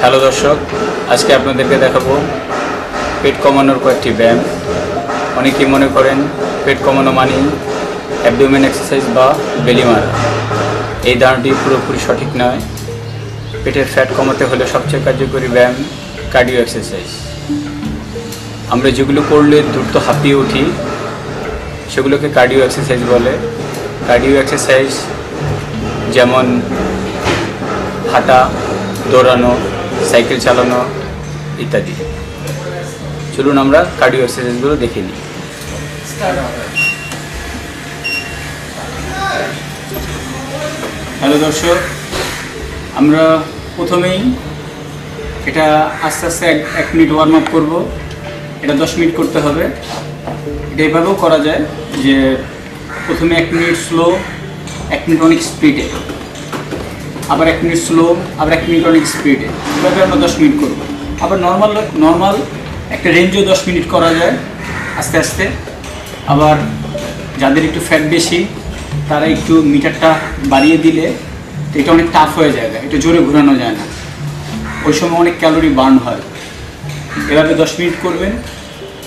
Hello দর্শক, আজকে আপনাদেরকে দেখাবো পেট কমানোর কয়েকটি ব্যায়াম। অনেকেই মনে করেন পেট কমানো মানে অ্যাবডোমেন এক্সারসাইজ বা বেলি মারা। এই ধারণাটি পুরোপুরি সঠিক নয়। পেটের ফ্যাট কমাতে হলে সবচেয়ে কার্যকরী ব্যায়াম কার্ডিও এক্সারসাইজ। আমরা যেগুলো করলে দ্রুত হাঁপিয়ে উঠি সেগুলোকে কার্ডিও এক্সারসাইজ বলে। কার্ডিও এক্সারসাইজ যেমন হাঁটা, দৌড়ানো, সাইকেল চালানো ইত্যাদি। চলুন আমরা কার্ডিও এক্সারসাইজগুলো দেখে নিই। হ্যালো দর্শক, আমরা প্রথমেই এটা আস্তে আস্তে 1 মিনিট ওয়ার্ম আপ করবো। এটা 10 মিনিট করতে হবে। এটা এভাবেও করা যায় যে প্রথমে 1 মিনিট স্লো, 1 মিনিট অনেক স্পিডে, আবার 1 মিনিট স্লো, আবার 1 মিনিট অনেক স্পিডে। এভাবে আমরা 10 মিনিট করবো। আবার নর্মাল একটা রেঞ্জও 10 মিনিট করা যায় আস্তে আস্তে। আবার যাদের একটু ফ্যাট বেশি তারা একটু মিটারটা বাড়িয়ে দিলে এটা অনেক টাফ হয়ে যায়, এটা জোরে ঘোরানো যায় না, ওই সময় অনেক ক্যালোরি বার্ন হয়। এভাবে 10 মিনিট করবেন।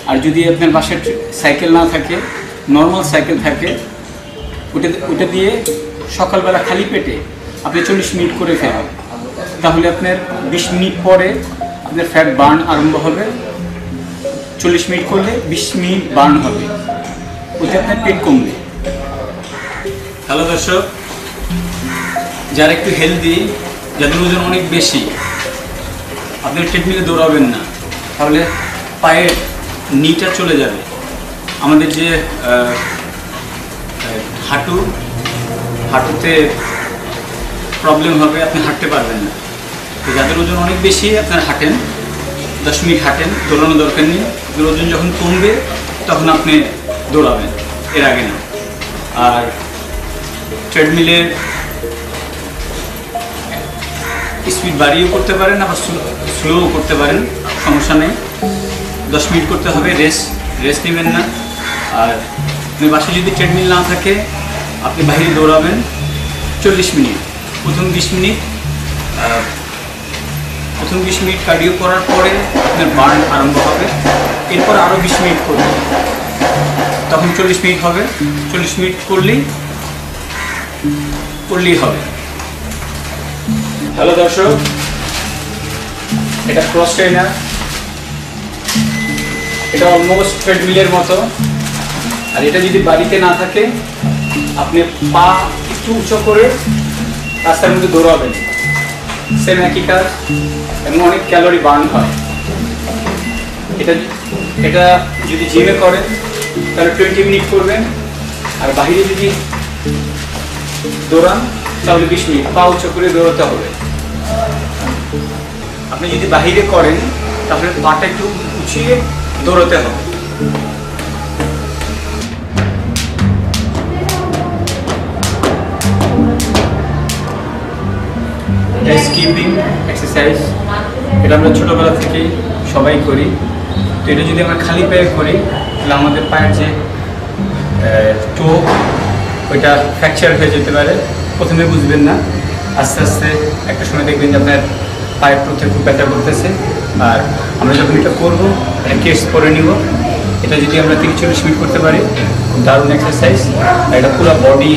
আর যদি আপনার বাসায় সাইকেল না থাকে, নর্মাল সাইকেল থাকে, ওটা দিয়ে সকালবেলা খালি পেটে আপনি 40 মিনিট করে ফেলবেন। তাহলে আপনার 20 মিনিট পরে আপনার ফ্যাট বার্ন আরম্ভ হবে। 40 মিনিট করলে 20 মিনিট বার্ন হবে, ওতে আপনার পেট কমবে। হ্যালো দর্শক, যারা একটু হেলদি, যাদের ওজন অনেক বেশি, আপনি ট্রেডমিলে দৌড়াবেন না, তাহলে পায়ের নিটা চলে যাবে। আমাদের যে হাঁটুতে প্রবলেম হবে, আপনি হাঁটতে পারবেন না। তো যাদের ওজন অনেক বেশি আপনারা হাঁটেন, 10 মিনিট হাঁটেন, দৌড়ানো দরকার নেই। আপনার ওজন যখন কমবে তখন আপনি দৌড়াবেন, এর আগে না। আর ট্রেডমিলে স্পিড বাড়িয়েও করতে পারেন, আবার স্লোও করতে পারেন, সমস্যা নেই। 10 মিনিট করতে হবে, রেস্ট নেবেন না। আর আপনার বাসায় যদি ট্রেডমিল না থাকে আপনি বাইরে দৌড়াবেন 40 মিনিট। প্রথম 20 মিনিট কার্ডিও করার পরে আপনার বার্ন আরম্ভ হবে। এরপর আরও 20 মিনিট করবেন, তখন 40 মিনিট হবে। 40 মিনিট করলেই হবে। হ্যালো দর্শক, এটা ক্রস ট্রেনার। এটা অলমোস্ট ট্রেডমিলের মতো। আর এটা যদি বাড়িতে না থাকে আপনি পা একটু উঁচু করে রাস্তার মধ্যে দৌড়াবেন, সেম একই কাজ এবং অনেক ক্যালোরি বার্ন হয়। এটা যদি জিমে করেন তাহলে 20 মিনিট করবেন। আর বাইরে যদি দৌড়ান তাহলে 20 মিনিট পা উঁচু করে দৌড়াতে হবে। আপনি যদি বাহিরে করেন তাহলে পাটা একটু উঁচিয়ে দৌড়াতে হবে। এটা স্কিপিং এক্সারসাইজ। এটা আমরা ছোটোবেলা থেকেই সবাই করি। তো এটা যদি আমরা খালি পায়ে করি তাহলে আমাদের পায়ের যে টো ওইটা ফ্র্যাকচার হয়ে যেতে পারে। প্রথমে বুঝবেন না, আস্তে আস্তে একটা সময় দেখবেন যে আপনার পায়ের প্রত্যেক খুব ব্যথা করতেছে। আর আমরা যখন এটা করবো একটা কেস করে নিব। এটা যদি আমরা 30-40 মিনিট করতে পারি, খুব দারুণ এক্সারসাইজ। আর এটা পুরো বডি